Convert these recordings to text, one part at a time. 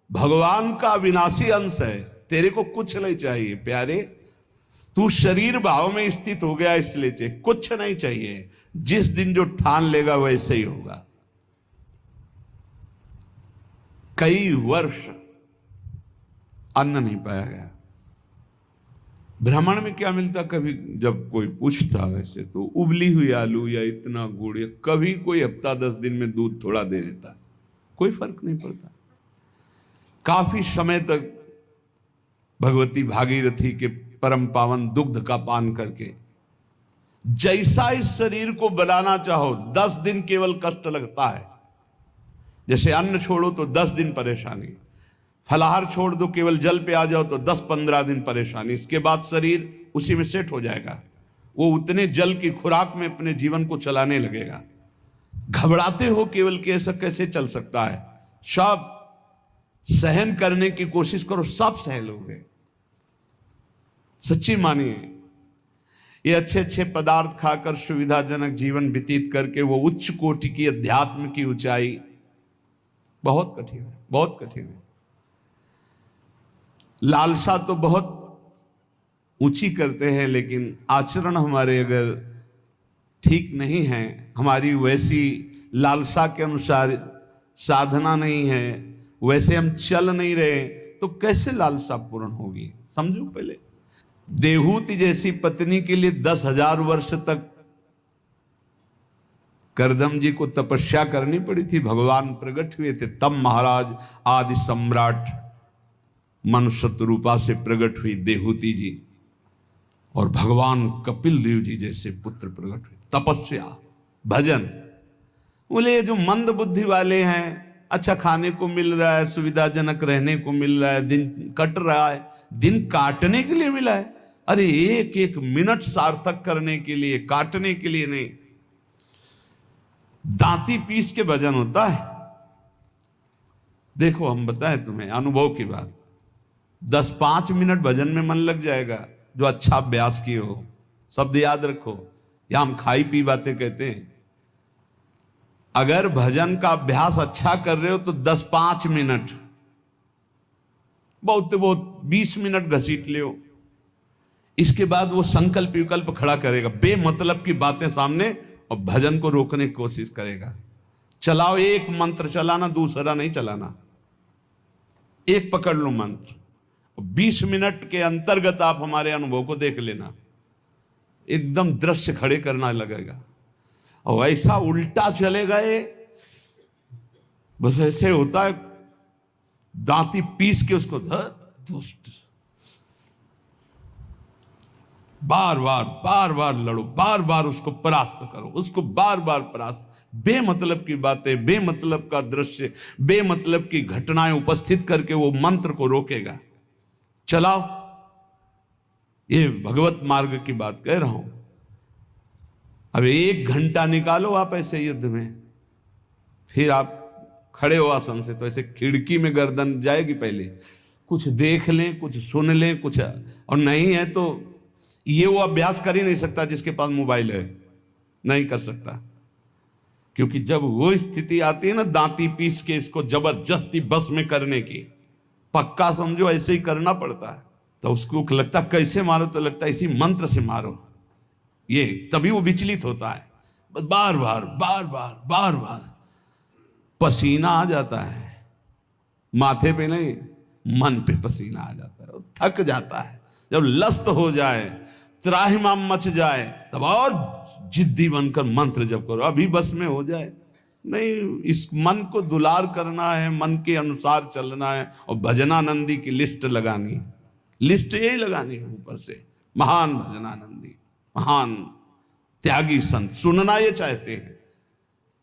भगवान का अविनाशी अंश है, तेरे को कुछ नहीं चाहिए प्यारे। तू शरीर भाव में स्थित हो गया इसलिए चाहिए, कुछ नहीं चाहिए। जिस दिन जो ठान लेगा वैसे ही होगा। कई वर्ष अन्न नहीं पाया गया। भ्रमण में क्या मिलता, कभी जब कोई पूछता वैसे तो उबली हुई आलू या इतना गुड़, या कभी कोई हफ्ता 10 दिन में दूध थोड़ा दे देता, कोई फर्क नहीं पड़ता। काफी समय तक भगवती भागीरथी के परम पावन दुग्ध का पान करके जैसा इस शरीर को बनाना चाहो 10 दिन केवल कष्ट लगता है। जैसे अन्न छोड़ो तो 10 दिन परेशानी, फलाहार छोड़ दो केवल जल पे आ जाओ तो 10-15 दिन परेशानी, इसके बाद शरीर उसी में सेट हो जाएगा। वो उतने जल की खुराक में अपने जीवन को चलाने लगेगा। घबराते हो केवल कि ऐसा कैसे चल सकता है, सब सहन करने की कोशिश करो, सब सह लोगे। सच्ची मानिए, ये अच्छे अच्छे पदार्थ खाकर सुविधाजनक जीवन व्यतीत करके वो उच्च कोटि की अध्यात्म की ऊंचाई बहुत कठिन है, बहुत कठिन है। लालसा तो बहुत ऊंची करते हैं, लेकिन आचरण हमारे अगर ठीक नहीं है, हमारी वैसी लालसा के अनुसार साधना नहीं है, वैसे हम चल नहीं रहे, तो कैसे लालसा पूर्ण होगी? समझो पहले। देहूति जैसी पत्नी के लिए 10,000 वर्ष तक करदम जी को तपस्या करनी पड़ी थी। भगवान प्रकट हुए थे तब महाराज आदि सम्राट मनुष्य रूपा से प्रकट हुई देहूति जी, और भगवान कपिल देव जी जैसे पुत्र प्रकट हुए। तपस्या, भजन। बोले जो मंद बुद्धि वाले हैं, अच्छा खाने को मिल रहा है, सुविधाजनक रहने को मिल रहा है, दिन कट रहा है, दिन काटने के लिए मिला है। अरे एक एक मिनट सार्थक करने के लिए, काटने के लिए नहीं। दांती पीस के भजन होता है। देखो हम बताएं तुम्हें अनुभव की बात, 10-5 मिनट भजन में मन लग जाएगा जो अच्छा अभ्यास किए हो। शब्द याद रखो, या हम खाई पी बातें कहते हैं। अगर भजन का अभ्यास अच्छा कर रहे हो तो 10-5 मिनट, बहुत बहुत 20 मिनट घसीट ले। इसके बाद वो संकल्प विकल्प खड़ा करेगा, बेमतलब की बातें सामने, और भजन को रोकने की कोशिश करेगा। चलाओ, एक मंत्र चलाना, दूसरा नहीं चलाना, एक पकड़ लो मंत्र। 20 मिनट के अंतर्गत आप हमारे अनुभव को देख लेना, एकदम दृश्य खड़े करना लगेगा। और ऐसा उल्टा चले गए, बस ऐसे होता है, दांती पीस के उसको बार बार लड़ो, बार बार उसको परास्त करो, उसको बार बार परास्त। बेमतलब की बातें, बेमतलब का दृश्य, बेमतलब की घटनाएं उपस्थित करके वो मंत्र को रोकेगा। चलाओ, ये भगवत मार्ग की बात कह रहा हूं। अब 1 घंटा निकालो आप ऐसे युद्ध में, फिर आप खड़े हो आसन से तो ऐसे खिड़की में गर्दन जाएगी। पहले कुछ देख लें, कुछ सुन लें, कुछ, और नहीं है तो ये वो अभ्यास कर ही नहीं सकता जिसके पास मोबाइल है, नहीं कर सकता। क्योंकि जब वो स्थिति आती है ना दांती पीस के इसको जबरदस्ती बस में करने की, पक्का समझो ऐसे ही करना पड़ता है। तो उसको लगता कैसे मारो, तो लगता है इसी मंत्र से मारो, ये तभी वो विचलित होता है। बार बार पसीना आ जाता है, माथे पे नहीं, मन पे पसीना आ जाता है, थक जाता है। जब लस्त हो जाए, त्राहिमाम मच जाए, तब और जिद्दी बनकर मंत्र जप करो, अभी बस में हो जाए। नहीं, इस मन को दुलार करना है, मन के अनुसार चलना है, और भजनानंदी की लिस्ट लगानी, लिस्ट यही लगानी है ऊपर से। महान भजनानंदी, महान त्यागी संत, सुनना ये चाहते हैं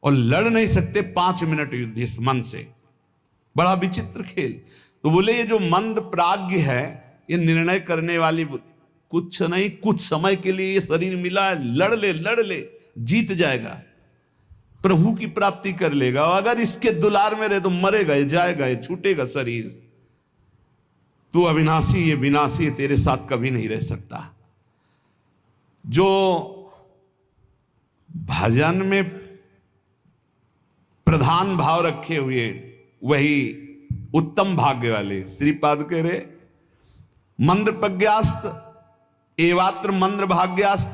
और लड़ नहीं सकते 5 मिनट युद्ध इस मन से। बड़ा विचित्र खेल। तो बोले ये जो मंद प्राज्ञ है, ये निर्णय करने वाली कुछ नहीं, कुछ समय के लिए ये शरीर मिला है, लड़ ले, जीत जाएगा, प्रभु की प्राप्ति कर लेगा। और अगर इसके दुलार में रहे तो मरेगा, जाएगा, छूटेगा शरीर। तू अविनाशी, ये विनाशी है, तेरे साथ कभी नहीं रह सकता। जो भजन में प्रधान भाव रखे हुए वही उत्तम भाग्य वाले। श्रीपाद कह रहे मंद प्रज्ञास्त एवात्र मंद भाग्यास्त,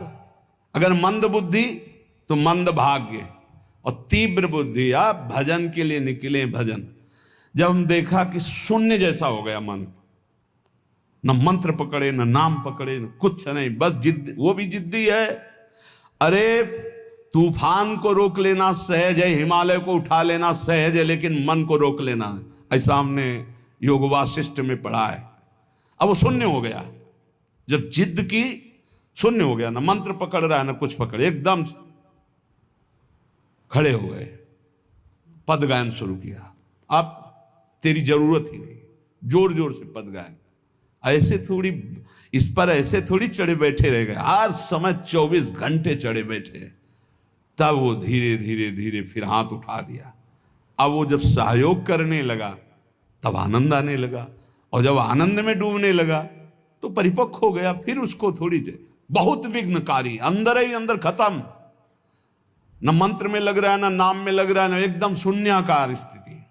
अगर मंद बुद्धि तो मंद भाग्य, और तीव्र बुद्धि आप भजन के लिए निकले। भजन जब हम देखा कि शून्य जैसा हो गया मन, न मंत्र पकड़े न नाम पकड़े न कुछ नहीं, बस जिद, वो भी जिद्दी है। अरे तूफान को रोक लेना सहज है, हिमालय को उठा लेना सहज है, लेकिन मन को रोक लेना है, ऐसा हमने योग वासिष्ठ में पढ़ा है। अब वो शून्य हो गया, जब जिद की शून्य हो गया, ना मंत्र पकड़ रहा है ना कुछ पकड़े, एकदम खड़े हो गए, पद गायन शुरू किया। अब तेरी जरूरत ही नहीं, जोर जोर से पद गायन। ऐसे थोड़ी इस पर ऐसे थोड़ी चढ़े बैठे रह गए, हर समय 24 घंटे चढ़े बैठे। तब वो धीरे धीरे धीरे फिर हाथ उठा दिया। अब वो जब सहयोग करने लगा तब आनंद आने लगा, और जब आनंद में डूबने लगा तो परिपक्व हो गया। फिर उसको थोड़ी बहुत विघ्नकारी, अंदर ही अंदर खत्म, न मंत्र में लग रहा है, न नाम में लग रहा है, न एकदम शून्याकार स्थिति।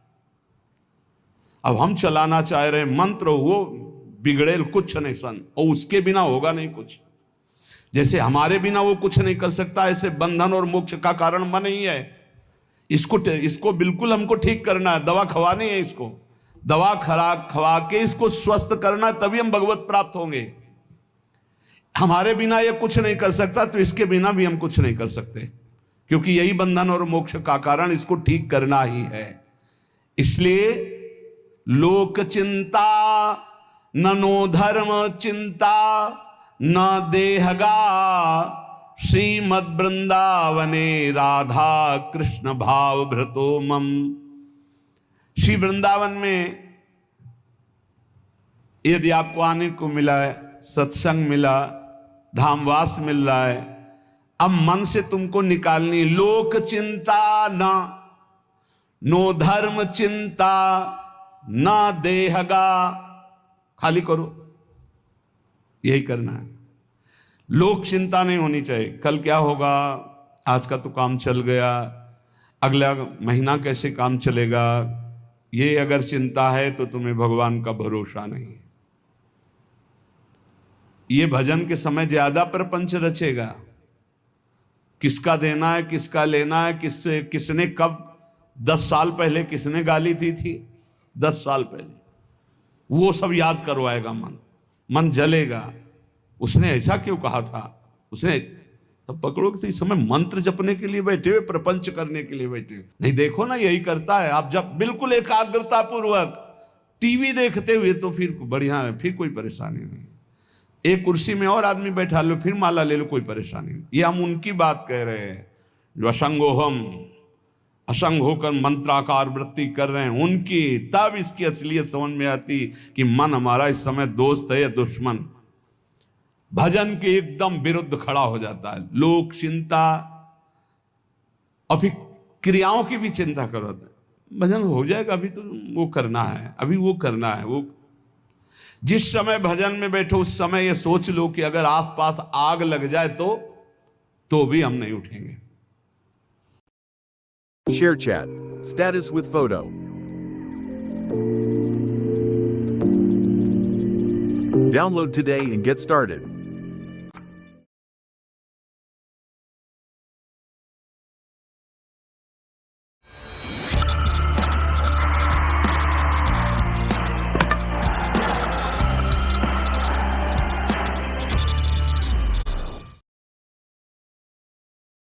अब हम चलाना चाह रहे मंत्र, वो बिगड़ेल कुछ नहीं सन, और उसके बिना होगा नहीं कुछ। जैसे हमारे बिना वो कुछ नहीं कर सकता, ऐसे बंधन और मोक्ष का कारण मन ही है। इसको बिल्कुल हमको ठीक करना है, दवा खवानी है, इसको दवा खवा के इसको स्वस्थ करना है, तभी हम भगवत प्राप्त होंगे। हमारे बिना ये कुछ नहीं कर सकता, तो इसके बिना भी हम कुछ नहीं कर सकते, क्योंकि यही बंधन और मोक्ष का कारण, इसको ठीक करना ही है। इसलिए लोक चिंता ननो धर्म चिंता न देहगा, श्रीमद वृंदावने राधा कृष्ण भाव भृतो मम। श्री वृंदावन में यदि आपको आने को मिला है, सत्संग मिला, धामवास मिल रहा है, अब मन से तुमको निकालनी लोक चिंता ना, नो धर्म चिंता ना देहगा, खाली करो, यही करना है। लोक चिंता नहीं होनी चाहिए, कल क्या होगा, आज का तो काम चल गया, अगला महीना कैसे काम चलेगा, ये अगर चिंता है तो तुम्हें भगवान का भरोसा नहीं है। ये भजन के समय ज्यादा प्रपंच रचेगा, किसका देना है, किसका लेना है, किसने कब 10 साल पहले किसने गाली दी थी, 10 साल पहले, वो सब याद करवाएगा। मन जलेगा, उसने ऐसा क्यों कहा था, उसने तब पकड़ो कि इस समय मंत्र जपने के लिए बैठे हुए, प्रपंच करने के लिए बैठे हुए। नहीं देखो ना, यही करता है। आप जब बिल्कुल एकाग्रता पूर्वक टीवी देखते हुए तो फिर बढ़िया है, फिर कोई परेशानी नहीं। एक कुर्सी में और आदमी बैठा लो, फिर माला ले लो, कोई परेशानी नहीं। ये हम उनकी बात कह रहे हैं जो असंग होकर मंत्राकार वृत्ति कर रहे हैं, उनकी। तब इसकी असलियत समझ में आती कि मन हमारा इस समय दोस्त है या दुश्मन। भजन के एकदम विरुद्ध खड़ा हो जाता है। लोक चिंता और फिर क्रियाओं की भी चिंता करो, भजन हो जाएगा, अभी तो वो करना है, अभी वो करना है। वो जिस समय भजन में बैठो उस समय ये सोच लो कि अगर आसपास आग लग जाए तो भी हम नहीं उठेंगे। Share chat. Status with photo. Download today and get started.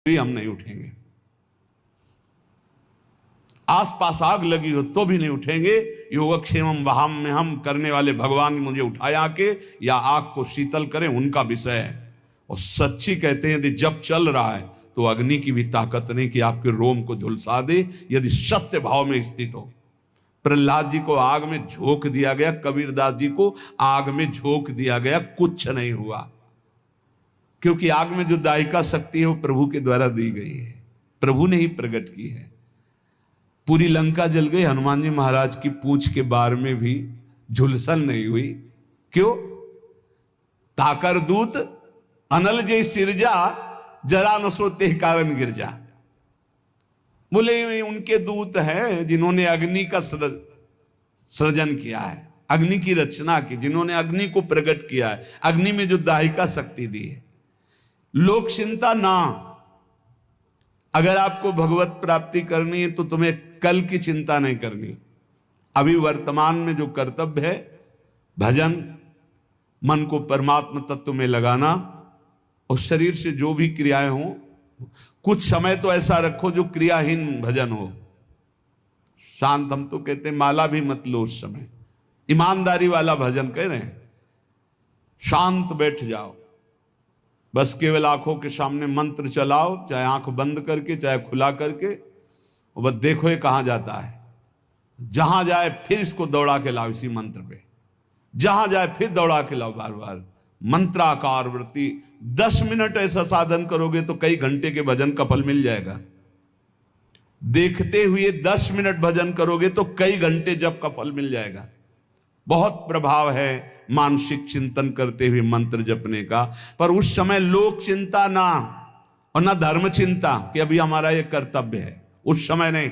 भी हम नहीं उठेंगे। आसपास आग लगी हो तो भी नहीं उठेंगे। योगक्षेमम वहाम में हम करने वाले भगवान मुझे उठाया के या आग को शीतल करें, उनका विषय है। और सच्ची कहते हैं यदि जब चल रहा है तो अग्नि की भी ताकत नहीं कि आपके रोम को झुलसा दे, यदि सत्य भाव में स्थित हो। प्रहलाद जी को आग में झोंक दिया गया, कबीरदास जी को आग में झोंक दिया गया, कुछ नहीं हुआ, क्योंकि आग में जो दायिका शक्ति है वो प्रभु के द्वारा दी गई है, प्रभु ने ही प्रकट की है। पूरी लंका जल गई, हनुमान जी महाराज की पूंछ के बार में भी झुलसन नहीं हुई। क्यों? ताकर दूत अनल जय सिरजा, जरा न सोते कारण गिरजा। बोले उनके दूत हैं जिन्होंने अग्नि का सृजन किया है, अग्नि की रचना की, जिन्होंने अग्नि को प्रकट किया है, अग्नि में जो दाहिका शक्ति दी है। लोक चिंता ना, अगर आपको भगवत प्राप्ति करनी है तो तुम्हें कल की चिंता नहीं करनी। अभी वर्तमान में जो कर्तव्य है, भजन, मन को परमात्मा तत्व में लगाना, और शरीर से जो भी क्रियाएं हो, कुछ समय तो ऐसा रखो जो क्रियाहीन भजन हो। शांत, हम तो कहते हैं माला भी मत लो उस समय, ईमानदारी वाला भजन कह रहे हैं। शांत बैठ जाओ, बस केवल आंखों के सामने मंत्र चलाओ, चाहे आंख बंद करके चाहे खुला करके, और बस देखो ये कहां जाता है। जहां जाए फिर इसको दौड़ा के लाओ, इसी मंत्र पे जहां जाए फिर दौड़ा के लाओ, बार बार मंत्राकार वृत्ति। 10 मिनट ऐसा साधन करोगे तो कई घंटे के भजन का फल मिल जाएगा। देखते हुए 10 मिनट भजन करोगे तो कई घंटे जप का फल मिल जाएगा। बहुत प्रभाव है मानसिक चिंतन करते हुए मंत्र जपने का। पर उस समय लोक चिंता ना, और ना धर्म चिंता कि अभी हमारा ये कर्तव्य है, उस समय नहीं।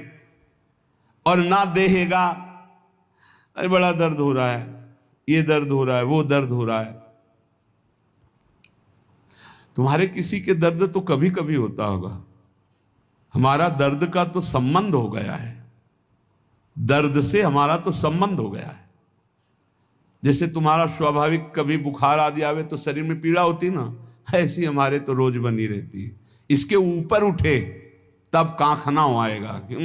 और ना देहेगा, अरे बड़ा दर्द हो रहा है, ये दर्द हो रहा है, वो दर्द हो रहा है। तुम्हारे किसी के दर्द तो कभी कभी होता होगा, हमारा दर्द का तो संबंध हो गया है, दर्द से हमारा तो संबंध हो गया है। जैसे तुम्हारा स्वाभाविक कभी बुखार आदि आवे तो शरीर में पीड़ा होती ना, ऐसी हमारे तो रोज बनी रहती है। इसके ऊपर उठे तब कांखना हो आएगा कि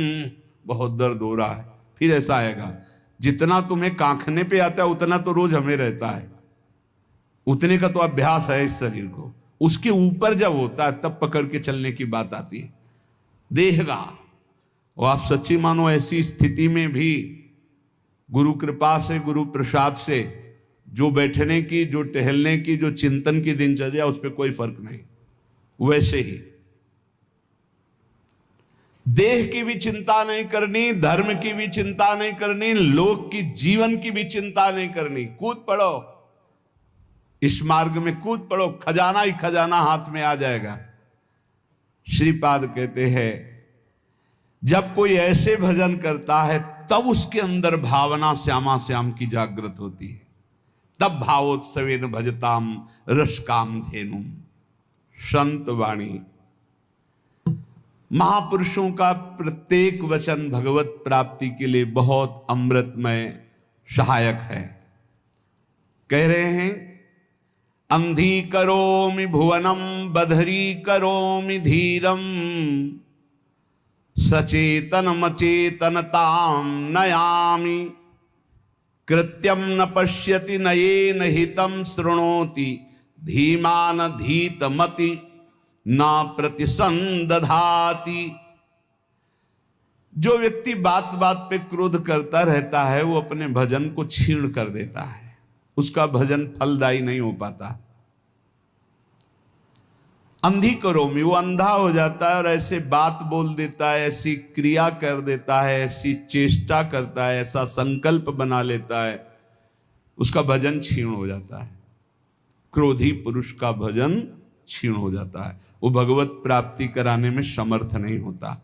बहुत दर्द हो रहा है, फिर ऐसा आएगा। जितना तुम्हें कांखने पे आता है उतना तो रोज हमें रहता है, उतने का तो अभ्यास है इस शरीर को। उसके ऊपर जब होता है तब पकड़ के चलने की बात आती है। देहगा, और आप सच्ची मानो ऐसी स्थिति में भी गुरु कृपा से, गुरु प्रसाद से, जो बैठने की, जो टहलने की, जो चिंतन की दिनचर्या, उस पर कोई फर्क नहीं। वैसे ही देह की भी चिंता नहीं करनी, धर्म की भी चिंता नहीं करनी, लोक की, जीवन की भी चिंता नहीं करनी। कूद पड़ो, इस मार्ग में कूद पड़ो, खजाना ही खजाना हाथ में आ जाएगा। श्रीपाद कहते हैं जब कोई ऐसे भजन करता है तब उसके अंदर भावना श्यामा श्याम की जागृत होती है। तब भावोत्सवेन भजताम रसकाम धेनुम। संत वाणी, महापुरुषों का प्रत्येक वचन भगवत प्राप्ति के लिए बहुत अमृतमय सहायक है। कह रहे हैं अंधी करोमि भुवनम बधरी करोमि धीरम सचेतन मचेतनताम नयामि कृत्यम न पश्यति नयेन हितम शृणोति धीमान धीतमति ना प्रतिसंदधाति। जो व्यक्ति बात बात पे क्रोध करता रहता है वो अपने भजन को छीण कर देता है, उसका भजन फलदायी नहीं हो पाता। अंधी करोमी, वो अंधा हो जाता है और ऐसे बात बोल देता है, ऐसी क्रिया कर देता है, ऐसी चेष्टा करता है, ऐसा संकल्प बना लेता है, उसका भजन क्षीण हो जाता है। क्रोधी पुरुष का भजन क्षीण हो जाता है, वो भगवत प्राप्ति कराने में समर्थ नहीं होता।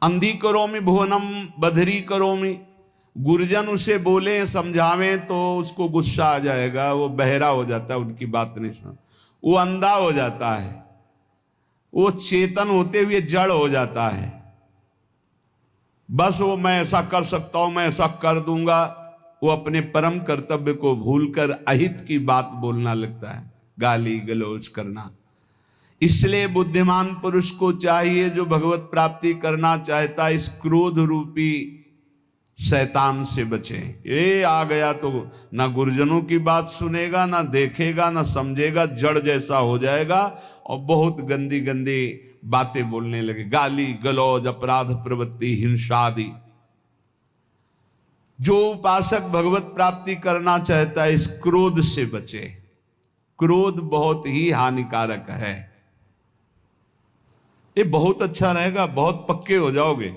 अंधी करोमी भुवनम बधरी करोमी, गुरुजन उसे बोले समझावें तो उसको गुस्सा आ जाएगा, वो बहरा हो जाता है, उनकी बात नहीं सुन, वो अंधा हो जाता है, वो चेतन होते हुए जड़ हो जाता है। बस वो मैं ऐसा कर सकता हूं, मैं ऐसा कर दूंगा, वो अपने परम कर्तव्य को भूलकर अहित की बात बोलना लगता है, गाली गलौज करना। इसलिए बुद्धिमान पुरुष को चाहिए, जो भगवत प्राप्ति करना चाहता है, इस क्रोध रूपी शैतान से बचे। ये आ गया तो ना गुरुजनों की बात सुनेगा, ना देखेगा, ना समझेगा, जड़ जैसा हो जाएगा और बहुत गंदी गंदी बातें बोलने लगे, गाली गलौज, अपराध प्रवृत्ति, हिंसा आदि। जो उपासक भगवत प्राप्ति करना चाहता है, इस क्रोध से बचे। क्रोध बहुत ही हानिकारक है। ये बहुत अच्छा रहेगा, बहुत पक्के हो जाओगे।